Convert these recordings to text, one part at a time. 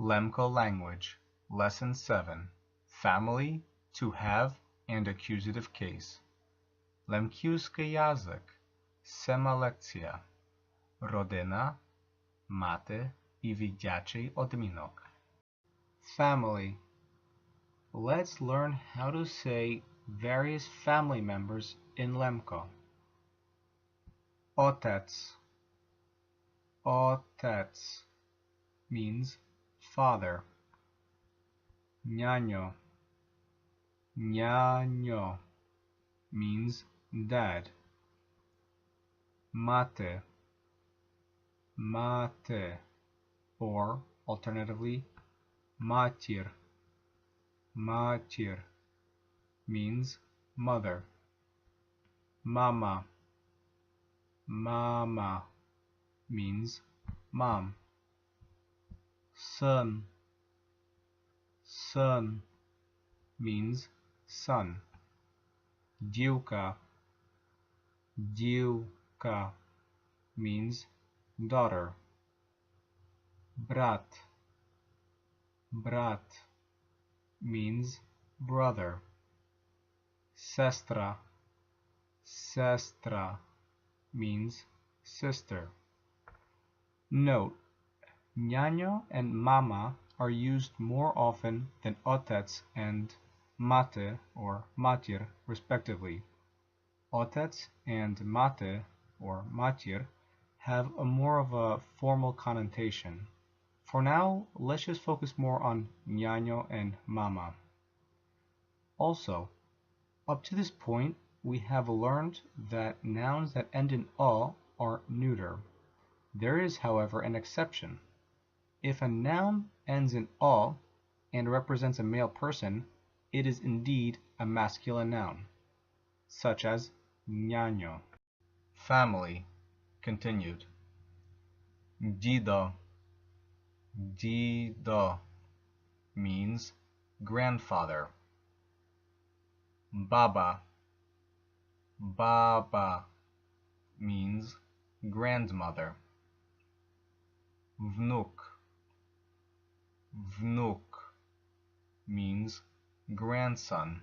Lemko Language, Lesson 7, Family, To Have, and Accusative Case. Lemkiuski jazyk, sema lekcja, rodyna, Mati I dziecięcy odminek. Family. Let's learn how to say various family members in Lemko. Otec. Otec means father. Niaño. Niaño means dad. Mati. Mati, or alternatively, matir. Matir means mother. Mama. Mama means mom. Son. Son means son. Dziewka. Dziewka means daughter. Brat. Brat means brother. Sestra. Sestra means sister. Note: Ñaño and mama are used more often than otec and mati or matir, respectively. Otec and mati or matir have more of a formal connotation. For now, let's just focus more on ñaño and mama. Also, up to this point, we have learned that nouns that end in a are neuter. There is, however, an exception. If a noun ends in a and represents a male person, it is indeed a masculine noun, such as ñaño. Family. Continued. Dido. Dido means grandfather. Baba. Baba means grandmother. Vnuk. Vnuk means grandson.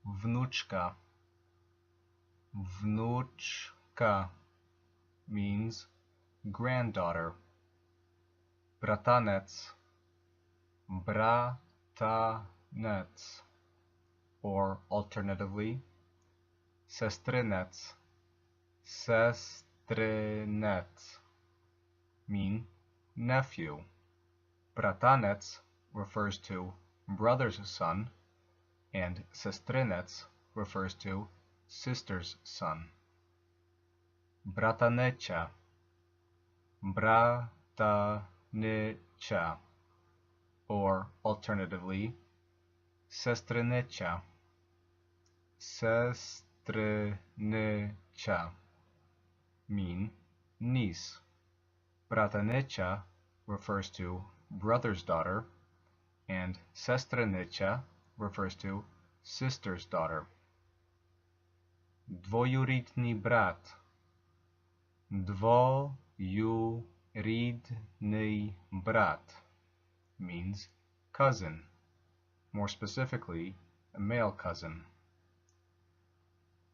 Vnuchka. Vnuchka means granddaughter. Bratanec. Bratanec, or alternatively, sestrinec. Sestrinec mean nephew. Bratanec refers to brother's son, and sestrinec refers to sister's son. Bratanecha. Bratanecha, or alternatively, sestrinecha. Sestrinecha mean niece. Bratanecha refers to brother's daughter, and sestrinecha refers to sister's daughter. Dvojuridny brat. Dvojuridny brat means cousin, more specifically, a male cousin.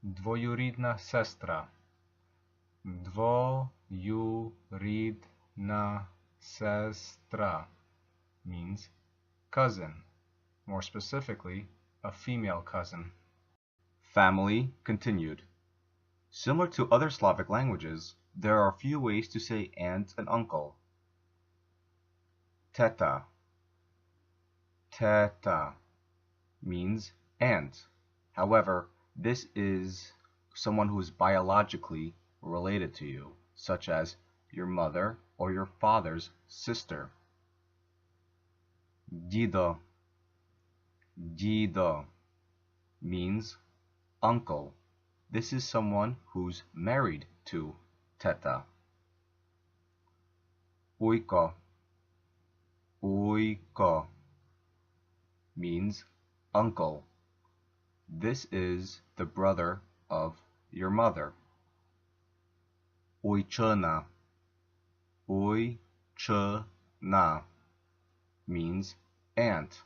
Dvojuridna sestra. Dvojuridna sestra means cousin, more specifically, a female cousin. Family. Continued. Similar to other Slavic languages, there are a few ways to say aunt and uncle. Teta. Teta means aunt. However, this is someone who is biologically related to you, such as your mother or your father's sister. Dido. Dido means uncle. This is someone who's married to teta. Ujko. Ujko means uncle. This is the brother of your mother. Ujčina. Ujčina na means aunt.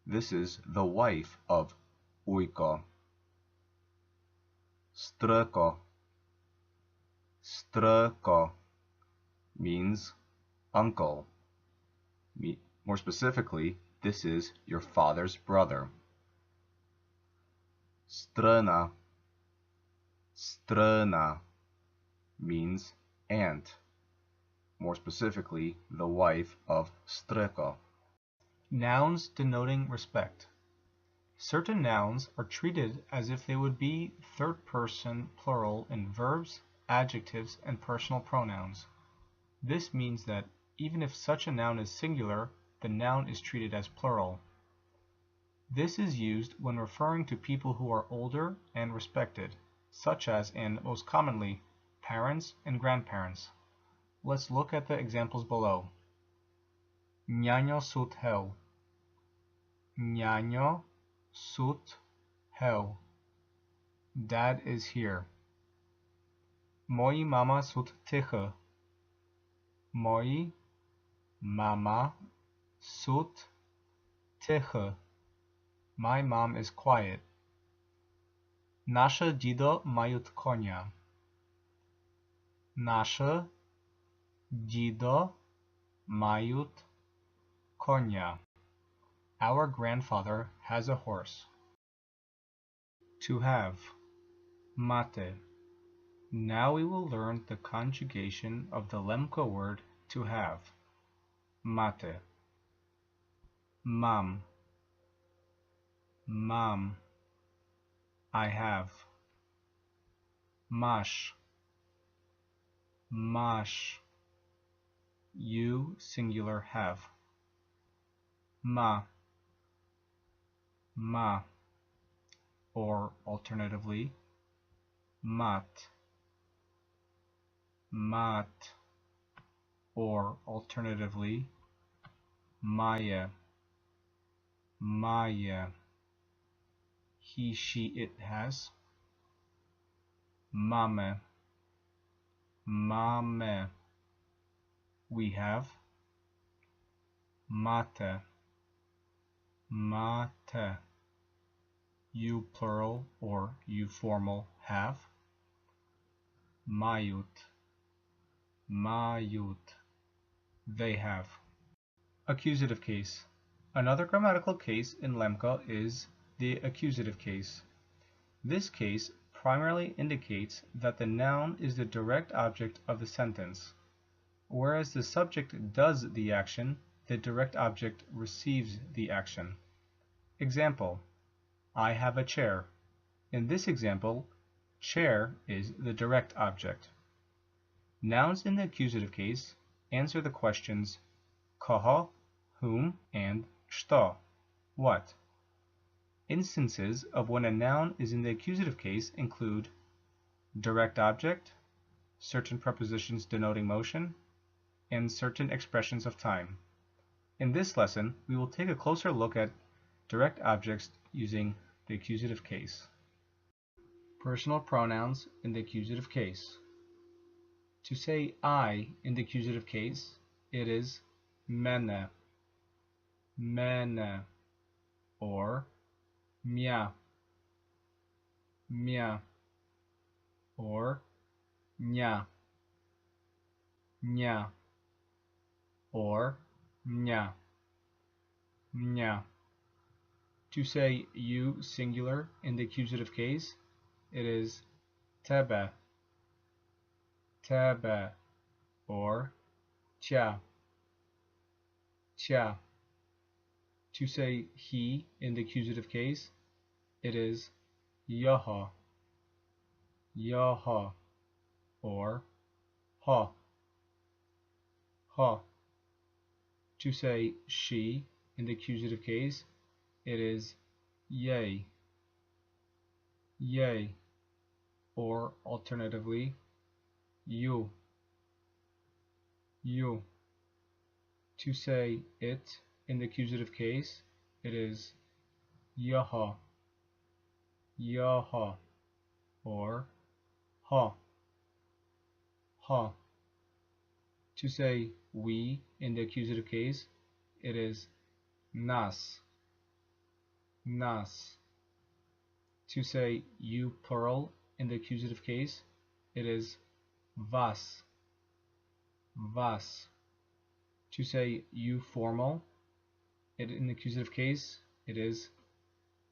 This is the wife of ujko. Strko. Strko means uncle. More specifically, this is your father's brother. Strna. Strna means aunt. More specifically, the wife of strko. Nouns denoting respect. Certain nouns are treated as if they would be third person plural in verbs, adjectives, and personal pronouns. This means that even if such a noun is singular, the noun is treated as plural. This is used when referring to people who are older and respected, such as and most commonly, parents and grandparents. Let's look at the examples below. Ñaño sut hel. Ñaño sut hel. Dad is here. Moi mama sut tiche. Moi mama sut tiche. My mom is quiet. Nasze dzido majut konia. Nasze dzido majut konia. Our grandfather has a horse. To have. Mate. Now we will learn the conjugation of the Lemko word to have. Mate. Mam. Mam. I have. Mash. Mash. You singular have. Ma. Ma. Or alternatively, mat. Mat. Or alternatively, maya. Maya. He, she, it has. Mame. Mame. We have. Mate. Mate. You plural or you formal have. Mayut. Mayut. They have. Accusative case. Another grammatical case in Lemko is the accusative case. This case primarily indicates that the noun is the direct object of the sentence. Whereas the subject does the action, the direct object receives the action. Example: I have a chair. In this example, chair is the direct object. Nouns in the accusative case answer the questions koho, whom, and что, what. Instances of when a noun is in the accusative case include direct object, certain prepositions denoting motion, and certain expressions of time. In this lesson, we will take a closer look at direct objects using the accusative case. Personal pronouns in the accusative case. To say I in the accusative case, it is mene, mene, or mia, mia, or nya, nya, or nya, nya. To say you singular in the accusative case, it is tebe, tebe, or tia, tia. To say he in the accusative case, it is yaha, yaha, or ha, ha. To say she in the accusative case, it is yea, yea, or alternatively, you, you. To say it in the accusative case, it is yaha, yaha, or ha, ha. To say we in the accusative case, it is nas, nas. To say you plural in the accusative case, it is vas, vas. To say you formal in the accusative case, it is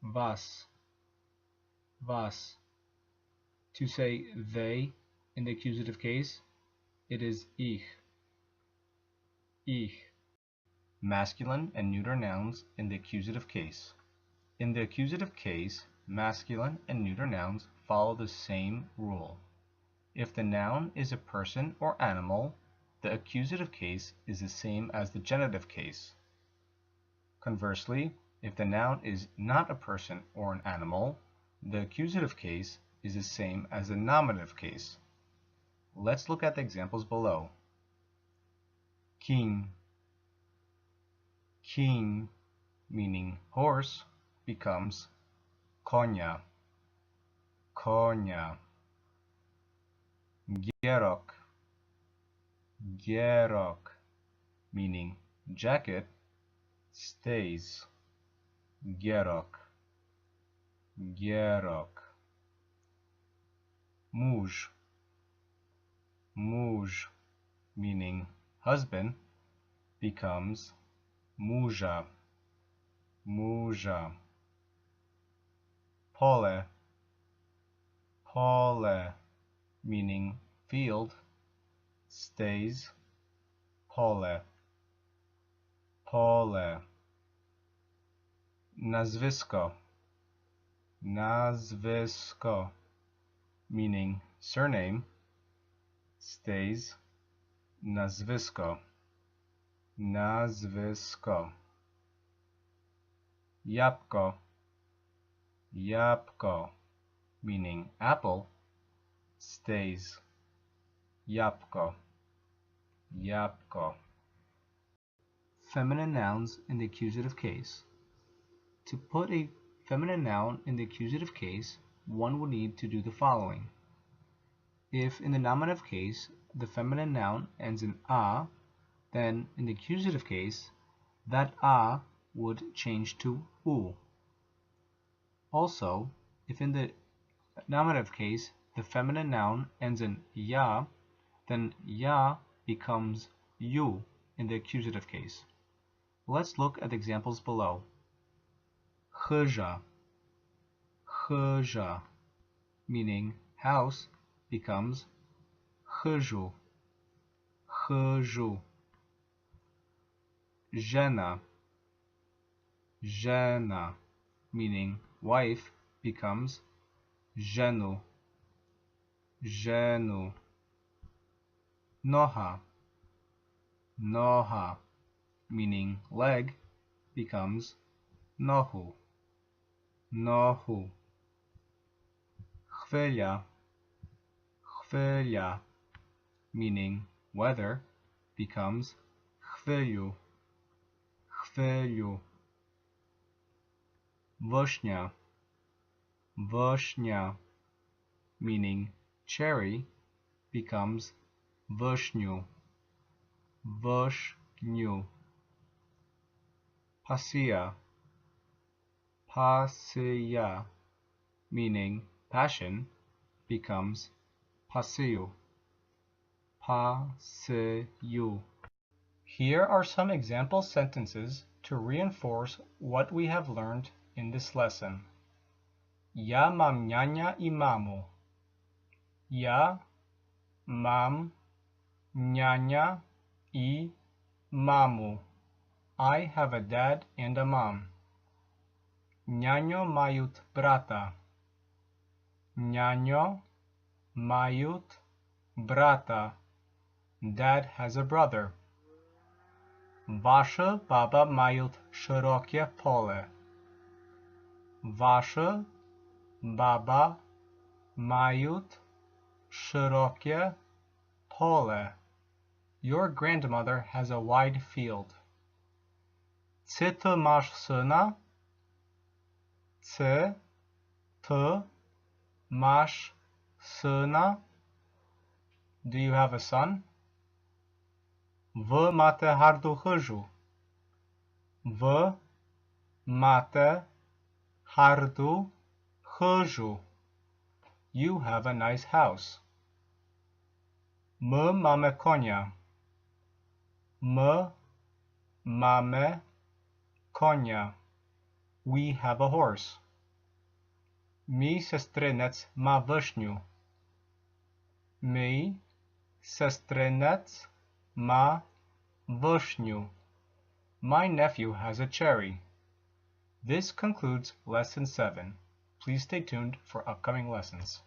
vas, vas. To say they in the accusative case, it is ich, ich. Masculine and neuter nouns in the accusative case. In the accusative case, masculine and neuter nouns follow the same rule. If the noun is a person or animal, the accusative case is the same as the genitive case. Conversely, if the noun is not a person or an animal, the accusative case is the same as the nominative case. Let's look at the examples below. King. King, meaning horse, becomes konia, konia. Gierok, gierok, meaning jacket, stays. Gierok, gierok. Muž, muž, meaning husband, becomes muža, muža. Pole, pole, meaning field, stays pole, pole. Nazwisko, nazwisko, meaning surname, stays nazwisko, nazwisko. Jabłko, jabłko, meaning apple, stays jabłko, jabłko. Feminine nouns in the accusative case. To put a feminine noun in the accusative case, one would need to do the following. If in the nominative case, the feminine noun ends in a, then in the accusative case, that a would change to u. Also, if in the nominative case, the feminine noun ends in ya, then ya becomes you in the accusative case. Let's look at the examples below. Hâja, hâja, meaning house, becomes hâju, hâju. Žena, žena, meaning wife, becomes ženu, ženu. Noha, noha, meaning leg, becomes nohu, nohu. Chwilja, chwilja, meaning weather, becomes chwilju, chwilju. Vishnya, vishnya, meaning cherry, becomes vishnu, vishnu. Pasiya, pasiya, meaning passion, becomes pasiyu, pasiyu. Here are some example sentences to reinforce what we have learned in this lesson. Ja mam niania I mamu. Ja mam niania I mamu. I have a dad and a mom. Nianio maiut brata. Nianio maiut brata. Dad has a brother. Vaše baba maiut szerokie pole. Vaše baba maiut szerokie pole. Your grandmother has a wide field. Czy ty masz syna? Czy ty masz syna? Do you have a son? Vă mate hardu hëzhu. Vă mate hardu hëzhu. You have a nice house. Më mame konia. Më mame konia. We have a horse. Mi sestrinec ma vëshnju. Mi sestrinec ma vëshnju. My nephew has a cherry. This concludes Lesson 7. Please stay tuned for upcoming lessons.